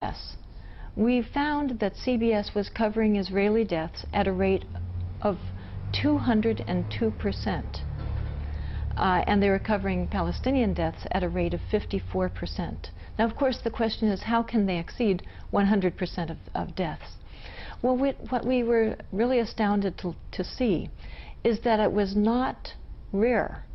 CBS. We found that CBS was covering Israeli deaths at a rate of 202%. And they were covering Palestinian deaths at a rate of 54%. Now, of course, the question is, how can they exceed 100% of deaths? Well, what we were really astounded to see is that it was not rare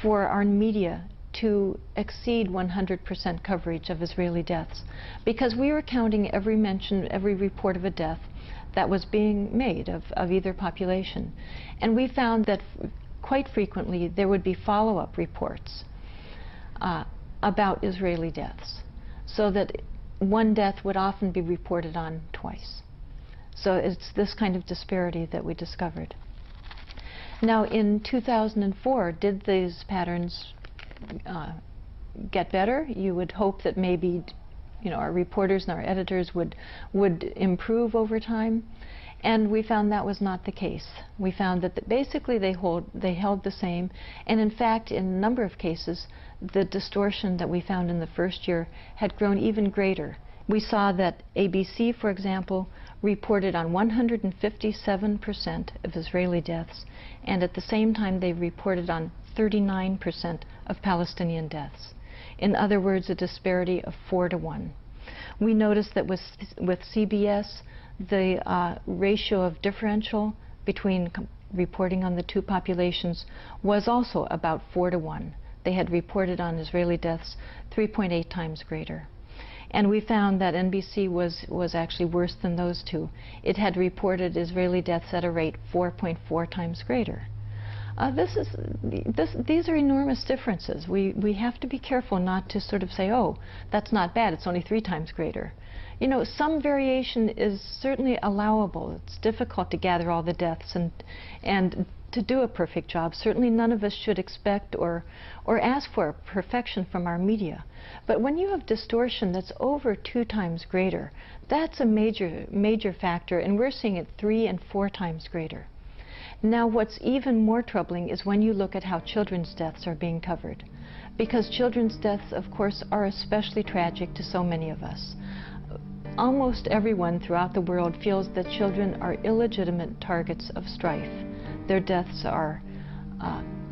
for our media to exceed 100% coverage of Israeli deaths, because we were counting every mention, every report of a death that was being made of either population. And we found that quite frequently there would be follow-up reports about Israeli deaths, so that one death would often be reported on twice. So it's this kind of disparity that we discovered. Now, in 2004, did these patterns get better? You would hope that maybe, our reporters and our editors would improve over time. And we found that was not the case. We found that basically they held the same. And in fact, in a number of cases, the distortion that we found in the first year had grown even greater. We saw that ABC, for example, reported on 157% of Israeli deaths, and at the same time they reported on 39% of Palestinian deaths. In other words, a disparity of 4 to 1. We noticed that with CBS, the ratio of differential between reporting on the two populations was also about 4 to 1. They had reported on Israeli deaths 3.8 times greater. And we found that NBC was actually worse than those two. It had reported Israeli deaths at a rate 4.4 times greater. These are enormous differences. We have to be careful not to sort of say, oh, that's not bad, it's only 3 times greater. Some variation is certainly allowable. It's difficult to gather all the deaths and to do a perfect job. Certainly none of us should expect or ask for perfection from our media. But when you have distortion that's over 2 times greater, that's a major factor, and we're seeing it 3 and 4 times greater. Now, what's even more troubling is when you look at how children's deaths are being covered. Because children's deaths, of course, are especially tragic to so many of us. Almost everyone throughout the world feels that children are illegitimate targets of strife. Their deaths are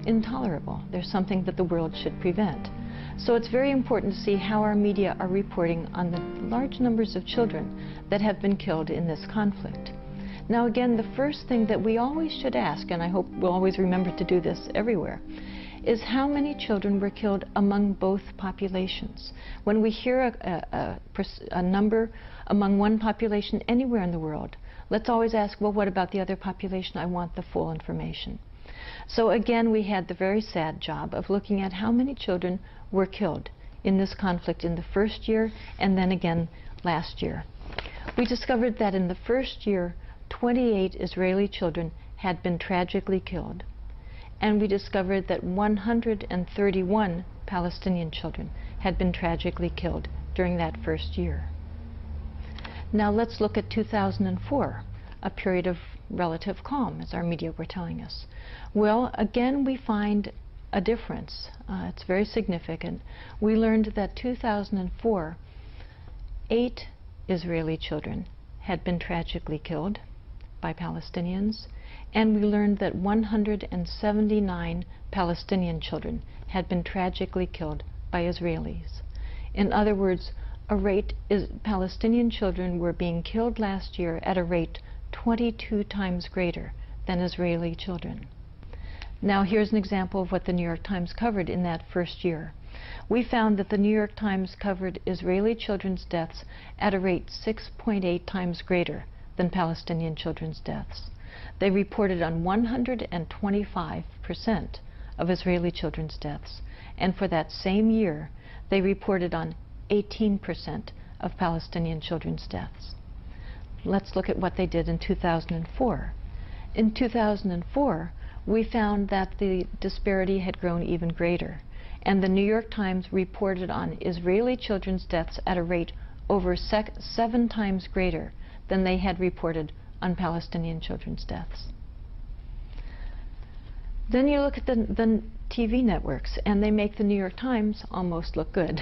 intolerable. They're something that the world should prevent. So it's very important to see how our media are reporting on the large numbers of children that have been killed in this conflict. Now, again, the first thing that we always should ask, and I hope we'll always remember to do this everywhere, is how many children were killed among both populations. When we hear a number among one population anywhere in the world, let's always ask, well, what about the other population? I want the full information. So again, we had the very sad job of looking at how many children were killed in this conflict in the first year and then again last year. We discovered that in the first year, 28 Israeli children had been tragically killed. And we discovered that 131 Palestinian children had been tragically killed during that first year. Now let's look at 2004, a period of relative calm, as our media were telling us. Well, again, we find a difference. It's very significant. We learned that 2004, 8 Israeli children had been tragically killed by Palestinians, and we learned that 179 Palestinian children had been tragically killed by Israelis. In other words, Palestinian children were being killed last year at a rate 22 times greater than Israeli children. Now here's an example of what the New York Times covered in that first year. We found that the New York Times covered Israeli children's deaths at a rate 6.8 times greater than Palestinian children's deaths. They reported on 125% of Israeli children's deaths, and for that same year, they reported on 18% of Palestinian children's deaths. Let's look at what they did in 2004. In 2004, we found that the disparity had grown even greater, and the New York Times reported on Israeli children's deaths at a rate over 7 times greater than they had reported on Palestinian children's deaths. Then you look at the TV networks, and they make the New York Times almost look good.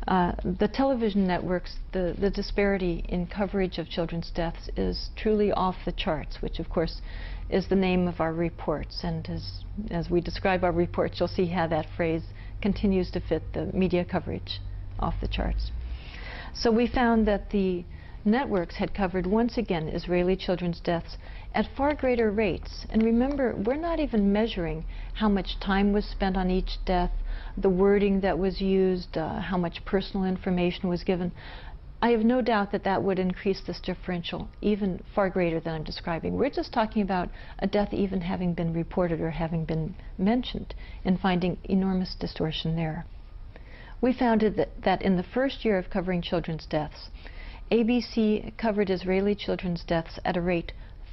The television networks, the disparity in coverage of children's deaths is truly off the charts, which of course is the name of our reports. And as we describe our reports, you'll see how that phrase continues to fit the media coverage off the charts. So we found that the networks had covered, once again, Israeli children's deaths at far greater rates. And remember, we're not even measuring how much time was spent on each death, the wording that was used, how much personal information was given. I have no doubt that that would increase this differential even far greater than I'm describing. We're just talking about a death even having been reported or having been mentioned and finding enormous distortion there. We found that in the first year of covering children's deaths, ABC covered Israeli children's deaths at a rate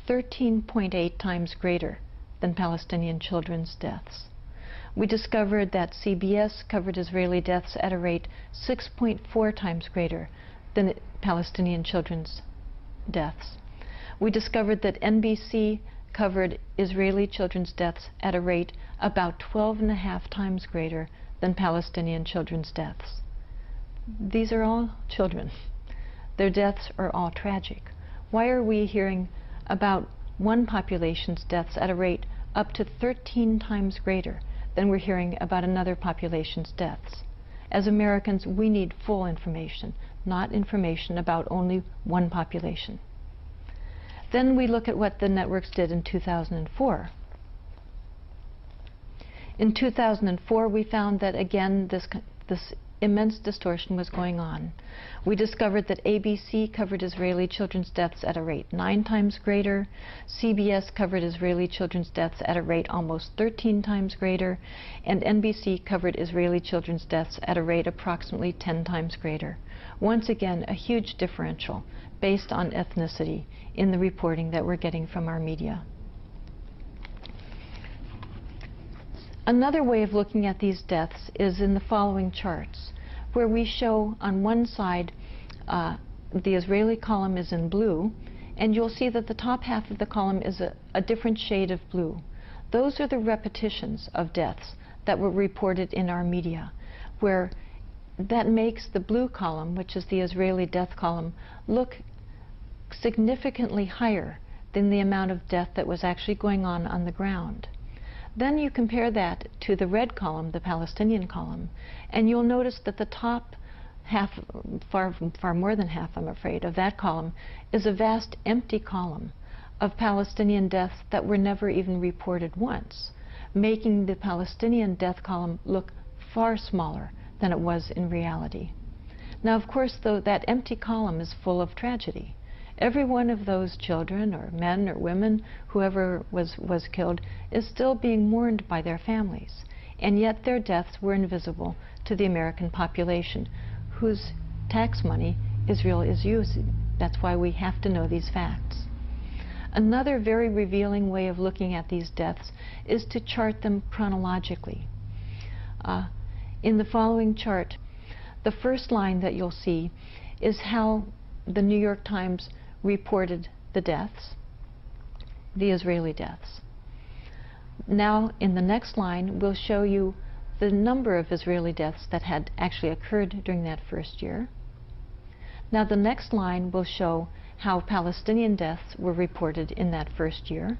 13.8 times greater than Palestinian children's deaths. We discovered that CBS covered Israeli deaths at a rate 6.4 times greater than Palestinian children's deaths. We discovered that NBC covered Israeli children's deaths at a rate about 12.5 times greater than Palestinian children's deaths. These are all children. Their deaths are all tragic. Why are we hearing about one population's deaths at a rate up to 13 times greater than we're hearing about another population's deaths? As Americans, we need full information, not information about only one population. Then we look at what the networks did in 2004. In 2004, we found that, again, this immense distortion was going on. We discovered that ABC covered Israeli children's deaths at a rate 9 times greater, CBS covered Israeli children's deaths at a rate almost 13 times greater, and NBC covered Israeli children's deaths at a rate approximately 10 times greater. Once again, a huge differential based on ethnicity in the reporting that we're getting from our media. Another way of looking at these deaths is in the following charts, where we show on one side the Israeli column is in blue, and you'll see that the top half of the column is a different shade of blue. Those are the repetitions of deaths that were reported in our media, where that makes the blue column, which is the Israeli death column, look significantly higher than the amount of death that was actually going on the ground. Then you compare that to the red column, the Palestinian column, and you'll notice that the top half, far more than half, I'm afraid, of that column is a vast empty column of Palestinian deaths that were never even reported once, making the Palestinian death column look far smaller than it was in reality. Now, of course, though, that empty column is full of tragedy. Every one of those children or men or women, whoever was killed, is still being mourned by their families. And yet their deaths were invisible to the American population, whose tax money Israel is using. That's why we have to know these facts. Another very revealing way of looking at these deaths is to chart them chronologically. In the following chart, the first line that you'll see is how the New York Times reported the deaths, the Israeli deaths. Now, in the next line, we'll show you the number of Israeli deaths that had actually occurred during that first year. Now, the next line will show how Palestinian deaths were reported in that first year.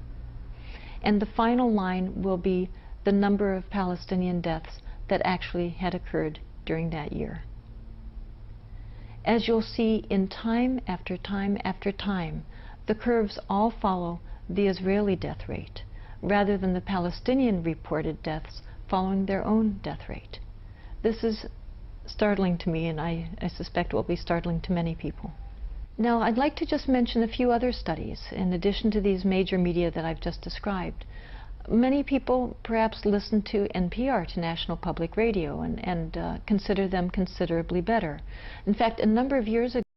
And the final line will be the number of Palestinian deaths that actually had occurred during that year. As you'll see, in time after time after time, the curves all follow the Israeli death rate, rather than the Palestinian reported deaths following their own death rate. This is startling to me, and I suspect will be startling to many people. Now, I'd like to just mention a few other studies, in addition to these major media that I've just described. Many people perhaps listen to NPR, to National Public Radio, and consider them considerably better. In fact, a number of years ago,